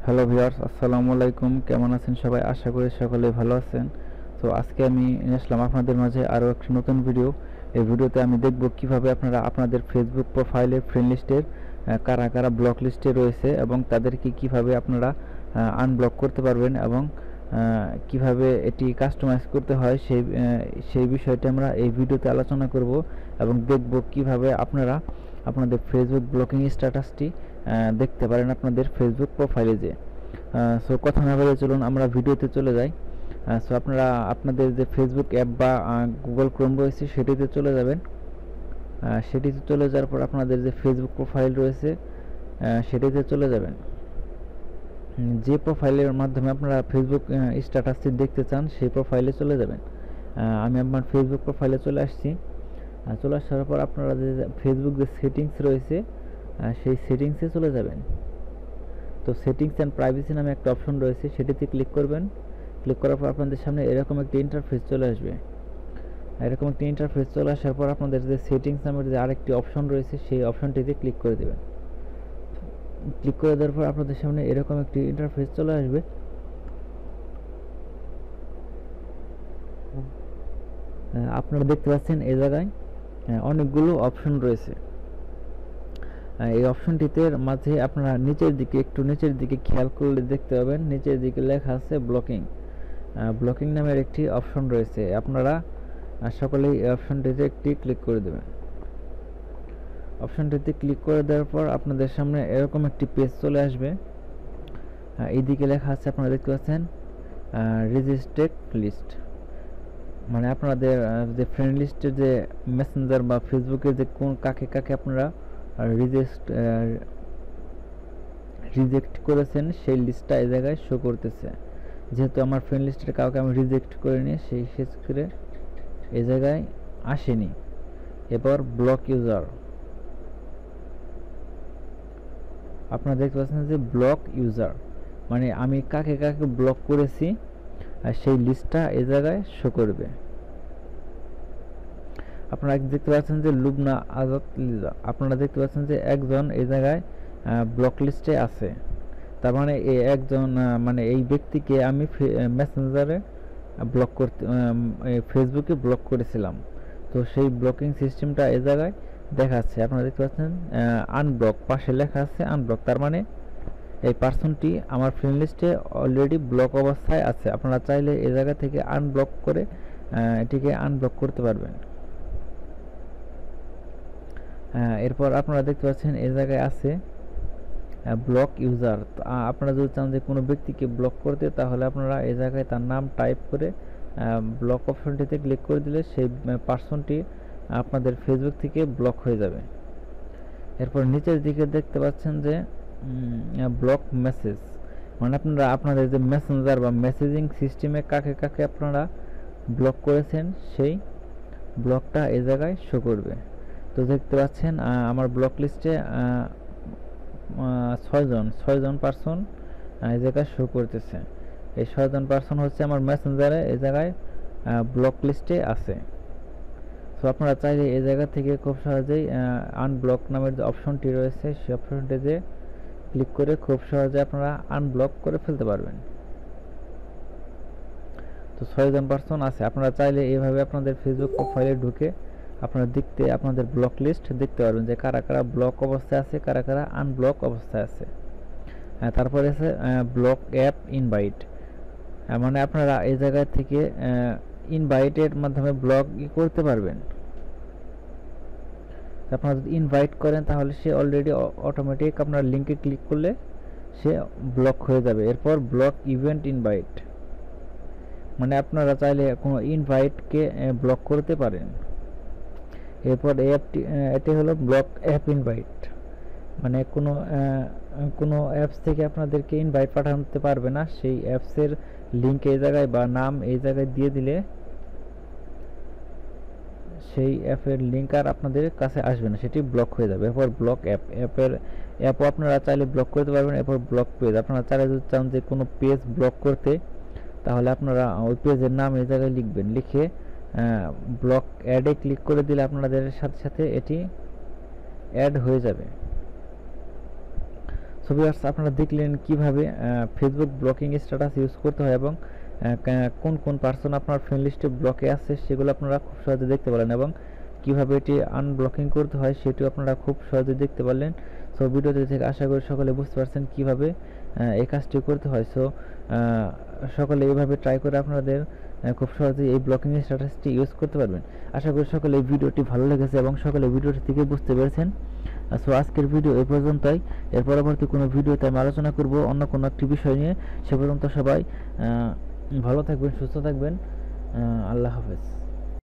Hello viewers, আসসালামু আলাইকুম। কেমন আছেন সবাই? আশা করি সকলে ভালো আছেন। তো আজকে আমি নিয়ে আসলাম আপনাদের মাঝে আরও একটি নতুন ভিডিও। এই ভিডিওতে আমি দেখব কিভাবে আপনারা আপনাদের ফেসবুক প্রোফাইলের ফ্রেন্ড লিস্টের কারা কারা ব্লক লিস্টে রয়েছে এবং তাদেরকে কিভাবে আপনারা আনব্লক করতে পারবেন এবং কিভাবে এটি কাস্টমাইজ করতে হয় সেই বিষয়টি আমরা এই ভিডিওতে আলোচনা করব এবং দেখব কিভাবে আপনারা আপনাদের ফেসবুক ব্লকিং স্ট্যাটাসটি দেখতে পারেন আপনাদের ফেসবুক প্রোফাইলে যে। সো কথা না বলে চলুন আমরা ভিডিওতে চলে যাই। সো আপনারা আপনাদের যে ফেসবুক অ্যাপ বা গুগল ক্রোম রয়েছে সেটিতে চলে যাবেন। সেটিতে চলে যাওয়ার পর আপনাদের যে ফেসবুক প্রোফাইল রয়েছে সেটিতে চলে যাবেন। যে প্রোফাইলের মাধ্যমে আপনারা ফেসবুক স্ট্যাটাসটি দেখতে চান সেই প্রোফাইলে চলে যাবেন। আমি আমার ফেসবুক প্রোফাইলে চলে আসছি। চলে আসার পর আপনারা যে ফেসবুক যে সেটিংস রয়েছে সেই সেটিংসে চলে যাবেন। তো সেটিংস অ্যান্ড প্রাইভেসি নামে একটা অপশন রয়েছে, সেটিতে ক্লিক করবেন। ক্লিক করার পর আপনাদের সামনে এরকম একটি ইন্টারফেস চলে আসবে। এরকম একটি ইন্টারফেস চলে আসার পর আপনাদের যে সেটিংস নামের যে আরেকটি অপশন রয়েছে সেই অপশনটিতে ক্লিক করে দেবেন। ক্লিক করে দেওয়ার পর আপনাদের সামনে এরকম একটি ইন্টারফেস চলে আসবে। আপনারা দেখতে পাচ্ছেন এই জায়গায় অনেকগুলো অপশন রয়েছে। এই অপশনটিতে মাঝে আপনারা একটু নিচের দিকে খেয়াল করলে দেখতে পাবেন নিচের দিকে লেখা আছে ব্লকিং নামের একটি অপশন রয়েছে। আপনারা সকলেই এই অপশনটিতে একটি ক্লিক করে দেবেন। অপশনটিতে ক্লিক করে দেওয়ার পর আপনাদের সামনে এরকম একটি পেজ চলে আসবে। এইদিকে লেখা আছে, আপনারা দেখতে পাচ্ছেন রেজিস্ট্রেড লিস্ট, মানে আপনাদের যে ফ্রেন্ড লিস্টের যে মেসেঞ্জার বা ফেসবুকে যে কাকে কাকে আপনারা রিজেক্ট করেছেন সেই লিস্টটা এই জায়গায় শো করতেছে। যেহেতু আমার ফ্রেন্ড লিস্টের কাউকে আমি রিজেক্ট করিনি সেই ক্ষেত্রে এই জায়গায় আসেনি। এবার ব্লক ইউজার, আপনারা দেখতে পাচ্ছেন যে ব্লক ইউজার মানে আমি কাকে কাকে ব্লক করেছি সেই লিস্টটা এই জায়গায় শো করবে। আপনারা দেখতে পাচ্ছেন যে লুবনা আজাদ লিজা, আপনারা দেখতে পাচ্ছেন যে একজন এই জায়গায় ব্লক লিস্টে আছে। তার মানে এই একজন মানে এই ব্যক্তিকে আমি মেসেঞ্জারে ব্লক করতে ফেসবুকে ব্লক করেছিলাম। তো সেই ব্লকিং সিস্টেমটা এই জায়গায় দেখাচ্ছে। আপনারা দেখতে পাচ্ছেন আনব্লক, পাশে লেখা আছে আনব্লক, তার মানে এই পার্সনটি আমার ফ্রেন্ড লিস্টে অলরেডি ব্লক অবস্থায় আছে। আপনারা চাইলে এই জায়গা থেকে আনব্লক করে এটিকে আনব্লক করতে পারবেন। এরপর আপনারা দেখতে পাচ্ছেন এই জায়গায় আছে ব্লক ইউজার। আপনারা যদি চান যে কোনো ব্যক্তিকে ব্লক করতে তাহলে আপনারা এই জায়গায় তার নাম টাইপ করে ব্লক অপশনটিতে ক্লিক করে দিলে সেই পার্সনটি আপনাদের ফেসবুক থেকে ব্লক হয়ে যাবে। এরপর নিচের দিকে দেখতে পাচ্ছেন যে ব্লক মেসেজ, মানে আপনারা আপনাদের যে মেসেঞ্জার বা মেসেজিং সিস্টেমে কাকে কাকে আপনারা ব্লক করেছেন সেই ব্লকটা এই জায়গায় শো করবে। তো দেখতে পাচ্ছেন আমার ব্লক লিস্টে 6জন পার্সন এই জায়গায় শো করতেছে। এই 6জন পার্সন হচ্ছে আমার মেসেঞ্জারে এই জায়গায় ব্লক লিস্টে আছে। সো আপনারা চাইলে এই জায়গা থেকে খুব সহজেই আনব্লক নামের যে অপশনটি রয়েছে সেই অপশনটিতে ক্লিক করে খুব সহজে আপনারা আনব্লক করে ফেলতে পারবেন। তো 6জন পার্সন আছে। আপনারা চাইলে এইভাবে আপনাদের ফেসবুক প্রোফাইলে ঢুকে আপনারা আপনাদের ব্লক লিস্ট দেখতে পারবেন যে কারা কারা ব্লক অবস্থায় আছে, কারা কারা আনব্লক অবস্থায় আছে। তারপরে আছে ব্লক অ্যাপ ইনভাইট, মানে আপনারা এই জায়গা থেকে ইনভাইটের মাধ্যমে ব্লক করতে পারবেন। আপনারা যদি ইনভাইট করেন তাহলে সে অলরেডি অটোমেটিক আপনার লিঙ্কে ক্লিক করলে সে ব্লক হয়ে যাবে। এরপর ব্লক ইভেন্ট ইনভাইট, মানে আপনারা চাইলে কোনো ইনভাইটকে ব্লক করতে পারেন। এরপর এটি হলো ব্লক অ্যাপ ইনভাইট, মানে কোনো অ্যাপস থেকে আপনাদেরকে ইনভাইট পাঠাতে পারবে না, সেই অ্যাপসের লিঙ্ক এই জায়গায় বা নাম এই জায়গায় দিয়ে দিলে সেই অ্যাপের লিঙ্ক আর আপনাদের কাছে আসবে না, সেটি ব্লক হয়ে যাবে। এরপর ব্লক অ্যাপও আপনারা চাইলে ব্লক করতে পারবেন। এরপর ব্লক পেজ, আপনারা চাইলে যদি চান যে কোনো পেজ ব্লক করতে তাহলে আপনারা ওই পেজের নাম এই জায়গায় লিখবেন, লিখে ব্লক অ্যাডে ক্লিক করে দিলে আপনাদের সাথে সাথে এটি অ্যাড হয়ে যাবে। সো ভিউয়ার্স, আপনারা দেখলেন কিভাবে ফেসবুক ব্লকিং স্ট্যাটাস ইউজ করতে হয় এবং কোন কোন পার্সন আপনার ফ্রেন্ড লিস্টে ব্লকে আছে সেগুলো আপনারা খুব সহজে দেখতে পারেন এবং কিভাবে এটি আনব্লকিং করতে হয় সেটিও আপনারা খুব সহজে দেখতে পারলেন। সো ভিডিওটি থেকে আশা করি সকলে বুঝতে পারছেন কিভাবে এই কাজটি করতে হয়। সো সকলে এইভাবে ট্রাই করে আপনাদের খুব সহজেই এই ব্লকিং স্ট্যাটাসটি ইউজ করতে পারবেন। আশা করি সকলে এই ভিডিওটি ভালো লেগেছে এবং সকলে ভিডিওটি থেকে বুঝতে পেরেছেন। সো আজকের ভিডিও এই পর্যন্তই। এর পরবর্তী কোনো ভিডিওতে আমি আলোচনা করব অন্য কোনো একটি বিষয় নিয়ে। সে পর্যন্ত সবাই ভালো থাকবেন, সুস্থ থাকবেন। আল্লাহ হাফেজ।